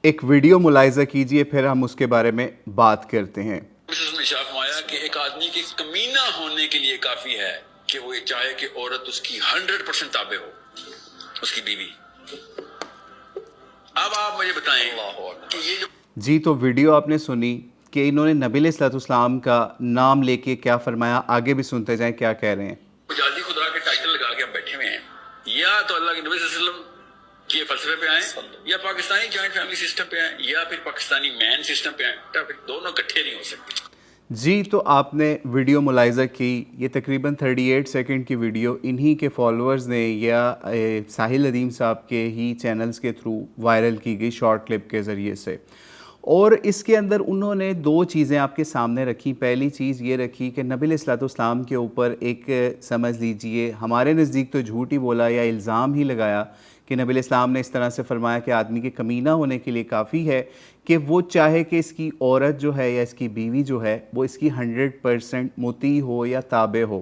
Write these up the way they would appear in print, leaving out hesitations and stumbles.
ایک ویڈیو ملاحظہ کیجئے، پھر ہم اس کے بارے میں بات کرتے ہیں۔ فرمایا کہ ایک آدمی کے کمینہ ہونے کے لیے کافی ہے کہ وہ یہ چاہے کہ عورت اس کی 100% تابع ہو، اس کی بیوی۔ اب آپ مجھے بتائیں کہ یہ جو جی تو ویڈیو آپ نے سنی کہ انہوں نے نبی علیہ السلام کا نام لے کے کیا فرمایا، آگے بھی سنتے جائیں کیا کہہ رہے ہیں۔ مجازی خدا کے ٹائٹل لگا کے ہم بیٹھے ہوئے ہیں، یا تو اللہ کے نبی صلی اللہ علیہ وسلم کے فلسفے پہ آئیں، یا پاکستانی جوائنٹ فیملی سسٹم پہ آئیں، یا پھر پاکستانی مین سسٹم پہ آئیں، تو پھر دونوں اکٹھے نہیں ہو سکتے۔ جی تو آپ نے ویڈیو ملاحظہ کی، یہ تقریباً 38 سیکنڈ کی ویڈیو انہی کے فالوورز نے یا ساحل ندیم صاحب کے ہی چینلز کے تھرو وائرل کی گئی شارٹ کلپ کے ذریعے سے، اور اس کے اندر انہوں نے دو چیزیں آپ کے سامنے رکھی۔ پہلی چیز یہ رکھی کہ نبی علیہ السلام کے اوپر ایک سمجھ لیجئے ہمارے نزدیک تو جھوٹ ہی بولا یا الزام ہی لگایا کہ نبی علیہ السلام نے اس طرح سے فرمایا کہ آدمی کے کمینہ ہونے کے لیے کافی ہے کہ وہ چاہے کہ اس کی عورت جو ہے یا اس کی بیوی جو ہے وہ اس کی 100% مطیع ہو یا تابع ہو۔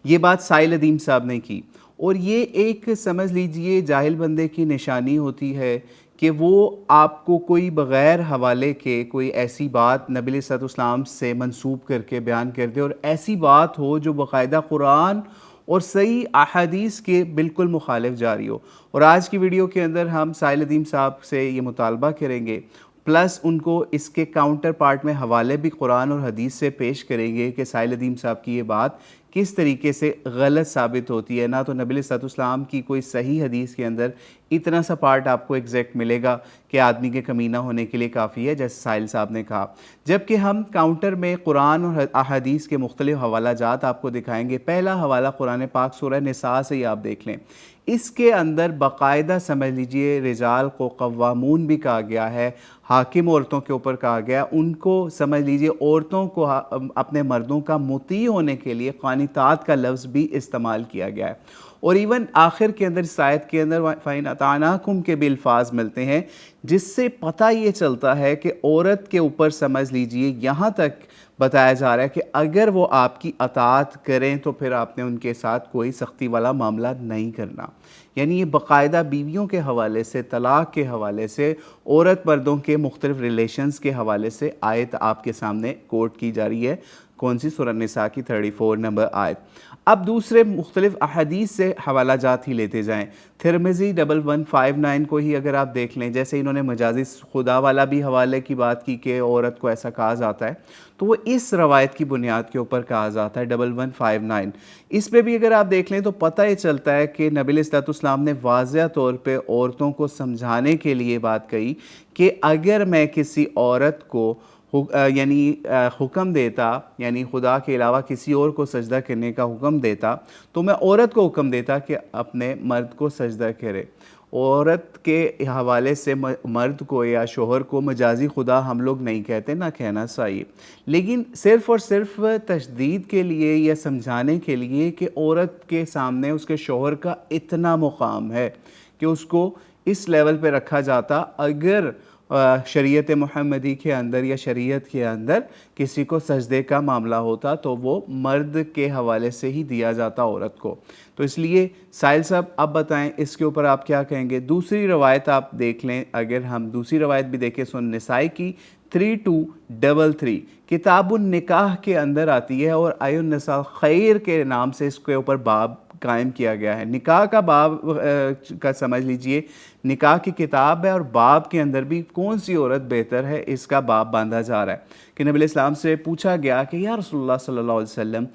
یہ بات ساحل ندیم صاحب نے کی، اور یہ ایک سمجھ لیجئے جاہل بندے کی نشانی ہوتی ہے کہ وہ آپ کو کوئی بغیر حوالے کے کوئی ایسی بات نبی علیہ السلام سے منسوب کر کے بیان کر دے، اور ایسی بات ہو جو باقاعدہ قرآن اور صحیح احادیث کے بالکل مخالف جاری ہو۔ اور آج کی ویڈیو کے اندر ہم ساحل ندیم صاحب سے یہ مطالبہ کریں گے، پلس ان کو اس کے کاؤنٹر پارٹ میں حوالے بھی قرآن اور حدیث سے پیش کریں گے کہ ساحل ندیم صاحب کی یہ بات کس طریقے سے غلط ثابت ہوتی ہے۔ نہ تو نبی علیہ السلام کی کوئی صحیح حدیث کے اندر اتنا سا پارٹ آپ کو ایگزیکٹ ملے گا کہ آدمی کے کمینہ ہونے کے لیے کافی ہے جیسے ساحل صاحب نے کہا، جبکہ ہم کاؤنٹر میں قرآن اور احادیث کے مختلف حوالہ جات آپ کو دکھائیں گے۔ پہلا حوالہ قرآن پاک سورہ نساء سے ہی آپ دیکھ لیں، اس کے اندر باقاعدہ سمجھ لیجئے رجال کو قوامون بھی کہا گیا ہے، حاکم عورتوں کے اوپر کہا گیا، ان کو سمجھ لیجئے عورتوں کو اپنے مردوں کا مطیع ہونے کے لیے قانتات کا لفظ بھی استعمال کیا گیا ہے، اور ایون آخر کے اندر اس آیت کے اندر فَإِنْ أَطَعْنَاكُمْ کے بھی الفاظ ملتے ہیں، جس سے پتہ یہ چلتا ہے کہ عورت کے اوپر سمجھ لیجئے یہاں تک بتایا جا رہا ہے کہ اگر وہ آپ کی اطاعت کریں تو پھر آپ نے ان کے ساتھ کوئی سختی والا معاملہ نہیں کرنا۔ یعنی یہ باقاعدہ بیویوں کے حوالے سے، طلاق کے حوالے سے، عورت مردوں کے مختلف ریلیشنز کے حوالے سے آیت آپ کے سامنے کوٹ کی جا رہی ہے۔ کون سی؟ سورہ نساء کی 34 نمبر آیت۔ اب دوسرے مختلف احادیث سے حوالہ جات ہی لیتے جائیں، ترمذی 1159 کو ہی اگر آپ دیکھ لیں، جیسے انہوں نے مجازی خدا والا بھی حوالے کی بات کی کہ عورت کو ایسا کہا جاتا ہے، تو وہ اس روایت کی بنیاد کے اوپر کہا جاتا ہے 1159۔ اس پہ بھی اگر آپ دیکھ لیں تو پتہ یہ چلتا ہے کہ نبی علیہ السلام نے واضح طور پہ عورتوں کو سمجھانے کے لیے بات کہی کہ اگر میں کسی عورت کو حکم دیتا، یعنی خدا کے علاوہ کسی اور کو سجدہ کرنے کا حکم دیتا، تو میں عورت کو حکم دیتا کہ اپنے مرد کو سجدہ کرے۔ عورت کے حوالے سے مرد کو یا شوہر کو مجازی خدا ہم لوگ نہیں کہتے، نہ کہنا چاہیے، لیکن صرف اور صرف تشدید کے لیے یا سمجھانے کے لیے کہ عورت کے سامنے اس کے شوہر کا اتنا مقام ہے کہ اس کو اس لیول پہ رکھا جاتا، اگر شریعت محمدی کے اندر یا شریعت کے اندر کسی کو سجدے کا معاملہ ہوتا تو وہ مرد کے حوالے سے ہی دیا جاتا عورت کو۔ تو اس لیے ساحل صاحب اب بتائیں اس کے اوپر آپ کیا کہیں گے؟ دوسری روایت آپ دیکھ لیں، اگر ہم دوسری روایت بھی دیکھیں سورہ نساء کی 3233 کتاب النکاح کے اندر آتی ہے، اور آی النساء خیر کے نام سے اس کے اوپر باب قائم کیا گیا ہے۔ نکاح کا باب کا سمجھ لیجئے نکاح کی کتاب ہے، اور باب کے اندر بھی کون سی عورت بہتر ہے اس کا باب باندھا جا رہا ہے کہ نبی علیہ السلام سے پوچھا گیا کہ یا رسول اللہ صلی اللہ علیہ وسلم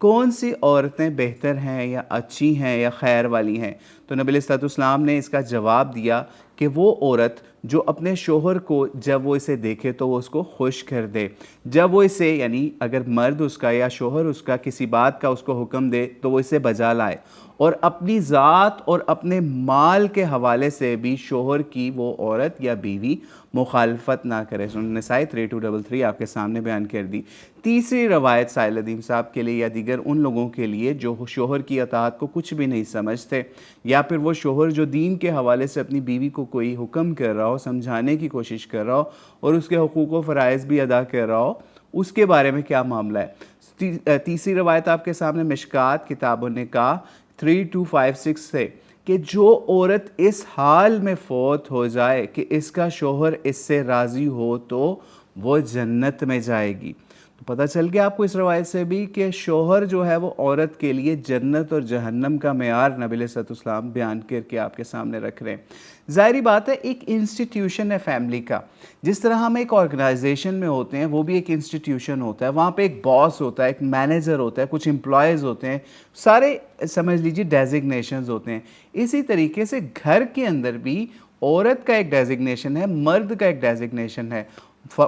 کون سی عورتیں بہتر ہیں یا اچھی ہیں یا خیر والی ہیں؟ تو نبی علیہ السلام نے اس کا جواب دیا کہ وہ عورت جو اپنے شوہر کو جب وہ اسے دیکھے تو وہ اس کو خوش کر دے، جب وہ اسے یعنی اگر مرد اس کا یا شوہر اس کا کسی بات کا اس کو حکم دے تو وہ اسے بجا لائے، اور اپنی ذات اور اپنے مال کے حوالے سے بھی شوہر کی وہ عورت یا بیوی مخالفت نہ کرے۔ سورہ نساء 3233 آپ کے سامنے بیان کر دی۔ تیسری روایت ساحل ندیم صاحب کے لیے یا دیگر ان لوگوں کے لیے جو شوہر کی اطاعت کو کچھ بھی نہیں سمجھتے، یا پھر وہ شوہر جو دین کے حوالے سے اپنی بیوی کو کوئی حکم کر رہا ہو، سمجھانے کی کوشش کر رہا ہو اور اس کے حقوق و فرائض بھی ادا کر رہا ہو، اس کے بارے میں کیا معاملہ ہے؟ تیسری روایت آپ کے سامنے مشکات کتاب النکاح 3256 سے کہ جو عورت اس حال میں فوت ہو جائے کہ اس کا شوہر اس سے راضی ہو تو وہ جنت میں جائے گی۔ تو پتہ چل گیا آپ کو اس روایت سے بھی کہ شوہر جو ہے وہ عورت کے لیے جنت اور جہنم کا معیار نبی علیہ السلام بیان کر کے آپ کے سامنے رکھ رہے ہیں۔ ظاہری بات ہے ایک انسٹیٹیوشن ہے فیملی کا، جس طرح ہم ایک آرگنائزیشن میں ہوتے ہیں وہ بھی ایک انسٹیٹیوشن ہوتا ہے، وہاں پہ ایک باس ہوتا ہے، ایک مینیجر ہوتا ہے، کچھ امپلائیز ہوتے ہیں، سارے سمجھ لیجیے ڈیزگنیشنز ہوتے ہیں۔ اسی طریقے سے گھر کے اندر بھی عورت کا ایک ڈیزگنیشن ہے، مرد کا ایک ڈیزگنیشن ہے۔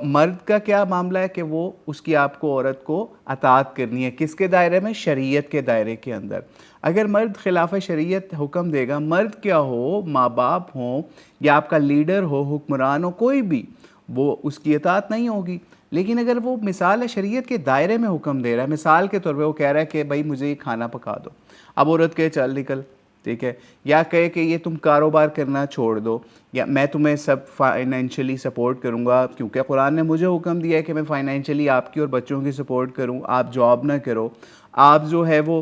مرد کا کیا معاملہ ہے کہ وہ اس کی آپ کو عورت کو اطاعت کرنی ہے، کس کے دائرے میں؟ شریعت کے دائرے کے اندر۔ اگر مرد خلاف شریعت حکم دے گا، مرد کیا ہو، ماں باپ ہوں یا آپ کا لیڈر ہو، حکمران ہو، کوئی بھی، وہ اس کی اطاعت نہیں ہوگی۔ لیکن اگر وہ مثال ہے شریعت کے دائرے میں حکم دے رہا ہے، مثال کے طور پہ وہ کہہ رہا ہے کہ بھائی مجھے یہ کھانا پکا دو، اب عورت کہے چل نکل، ٹھیک ہے، یا کہے کہ یہ تم کاروبار کرنا چھوڑ دو، یا میں تمہیں سب فائنینشلی سپورٹ کروں گا کیونکہ قرآن نے مجھے حکم دیا ہے کہ میں فائنینشلی آپ کی اور بچوں کی سپورٹ کروں، آپ جاب نہ کرو، آپ جو ہے وہ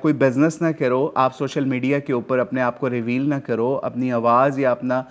کوئی بزنس نہ کرو، آپ سوشل میڈیا کے اوپر اپنے آپ کو ریویل نہ کرو، اپنی آواز یا اپنا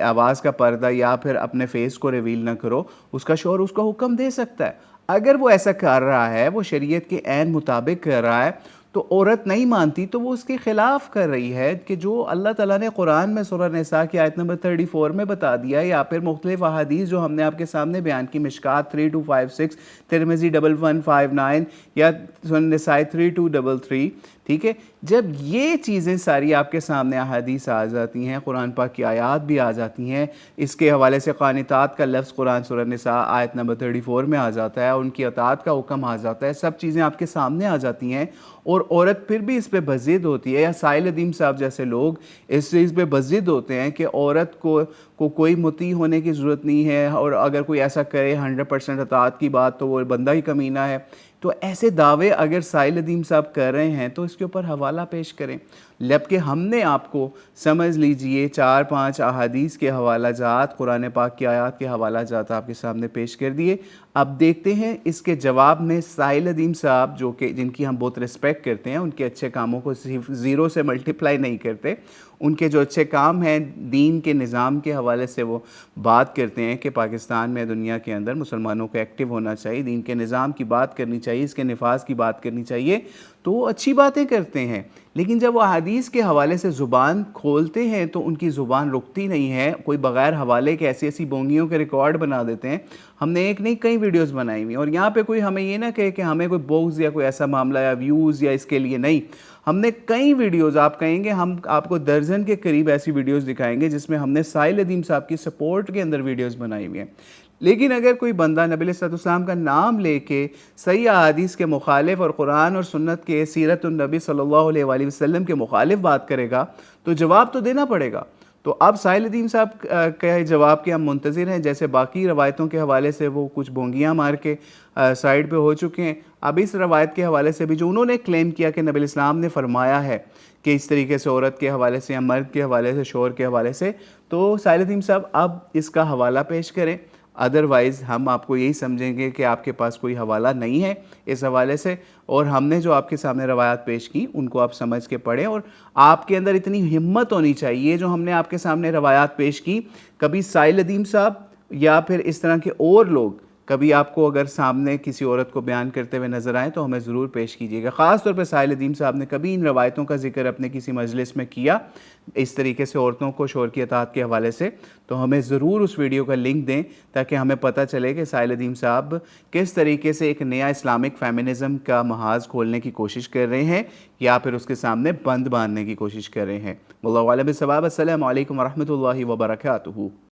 آواز کا پردہ یا پھر اپنے فیس کو ریویل نہ کرو، اس کا شوہر اس کو حکم دے سکتا ہے۔ اگر وہ ایسا کر رہا ہے، وہ شریعت کے عین مطابق کر رہا ہے، تو عورت نہیں مانتی تو وہ اس کے خلاف کر رہی ہے کہ جو اللہ تعالیٰ نے قرآن میں سورہ نساء کی آیت نمبر 34 میں بتا دیا، یا پھر مختلف احادیث جو ہم نے آپ کے سامنے بیان کی، مشکات 3256، ترمذی 1159 یا سنن نسائی 3233، ٹھیک ہے، جب یہ چیزیں ساری آپ کے سامنے احادیث آ جاتی ہیں، قرآن پاک کی آیات بھی آ جاتی ہیں، اس کے حوالے سے قانتات کا لفظ قرآن سورہ نساء آیت نمبر 34 میں آ جاتا ہے، ان کی اطاعت کا حکم آ جاتا ہے، سب چیزیں آپ کے سامنے آ جاتی ہیں، اور عورت پھر بھی اس پہ بضد ہوتی ہے، یا سائل ادیم صاحب جیسے لوگ اس چیز پہ بضد ہوتے ہیں کہ عورت کو کوئی مطیع ہونے کی ضرورت نہیں ہے، اور اگر کوئی ایسا کرے 100% اطاعت کی بات تو وہ بندہ ہی کمینہ ہے۔ تو ایسے دعوے اگر سائل ادیم صاحب کر رہے ہیں تو اس کے اوپر حوالہ پیش کریں، جبکہ ہم نے آپ کو سمجھ لیجئے 4-5 احادیث کے حوالہ جات، قرآن پاک کی آیات کے حوالہ جات آپ کے سامنے پیش کر دیے۔ اب دیکھتے ہیں اس کے جواب میں سائل ادیم صاحب، جو کہ جن کی ہم بہت رسپیکٹ کرتے ہیں، ان کے اچھے کاموں کو صرف 0 سے ملٹیپلائی نہیں کرتے، ان کے جو اچھے کام ہیں دین کے نظام کے حوالے سے وہ بات کرتے ہیں کہ پاکستان میں، دنیا کے اندر مسلمانوں کو ایکٹیو ہونا چاہیے، دین کے نظام کی بات کرنی چاہیے، اس کے نفاذ کی بات کرنی چاہیے، تو وہ اچھی باتیں کرتے ہیں۔ لیکن جب وہ حدیث کے حوالے سے زبان کھولتے ہیں تو ان کی زبان رکتی نہیں ہے، کوئی بغیر حوالے کے ایسی بونگیوں کے ریکارڈ بنا دیتے ہیں۔ ہم نے ایک نہیں کئی ویڈیوز بنائی ہوئی، اور یہاں پہ کوئی ہمیں یہ نہ کہے کہ ہمیں کوئی بغض یا کوئی ایسا معاملہ یا ویوز یا اس کے لیے نہیں، ہم نے کئی ویڈیوز، آپ کہیں گے ہم آپ کو درجن کے قریب ایسی ویڈیوز دکھائیں گے جس میں ہم نے سائل ادیم صاحب کی سپورٹ کے اندر ویڈیوز بنائی ہوئی ہیں۔ لیکن اگر کوئی بندہ نبی علیہ السلام کا نام لے کے صحیح احادیث کے مخالف اور قرآن اور سنت کے، سیرت النبی صلی اللہ علیہ وآلہ وسلم کے مخالف بات کرے گا تو جواب تو دینا پڑے گا۔ تو اب سائل ادیم صاحب کے جواب کے ہم منتظر ہیں، جیسے باقی روایتوں کے حوالے سے وہ کچھ بونگیاں مار کے سائیڈ پہ ہو چکے ہیں، اب اس روایت کے حوالے سے بھی جو انہوں نے کلیم کیا کہ نبی الاسلام نے فرمایا ہے کہ اس طریقے سے عورت کے حوالے سے یا مرد کے حوالے سے، شوہر کے حوالے سے، تو سائل ادیم صاحب اب اس کا حوالہ پیش کریں، ادروائز ہم آپ کو یہی سمجھیں گے کہ آپ کے پاس کوئی حوالہ نہیں ہے اس حوالے سے، اور ہم نے جو آپ کے سامنے روایات پیش کی ان کو آپ سمجھ کے پڑھیں، اور آپ کے اندر اتنی ہمت ہونی چاہیے جو ہم نے آپ کے سامنے روایات پیش کی، کبھی سائل ادیم صاحب یا پھر اس طرح کے اور لوگ کبھی آپ کو اگر سامنے کسی عورت کو بیان کرتے ہوئے نظر آئیں تو ہمیں ضرور پیش کیجیے گا۔ خاص طور پہ سائل ادیم صاحب نے کبھی ان روایتوں کا ذکر اپنے کسی مجلس میں کیا اس طریقے سے عورتوں کو شوہر کی اطاعت کے حوالے سے، تو ہمیں ضرور اس ویڈیو کا لنک دیں تاکہ ہمیں پتہ چلے کہ سائل ادیم صاحب کس طریقے سے ایک نیا اسلامک فیمنزم کا محاذ کھولنے کی کوشش کر رہے ہیں یا پھر اس کے سامنے بند باندھنے کی کوشش کر رہے ہیں۔ واللہ اعلم بالصواب۔ السلام علیکم ورحمۃ اللہ وبرکاتہ۔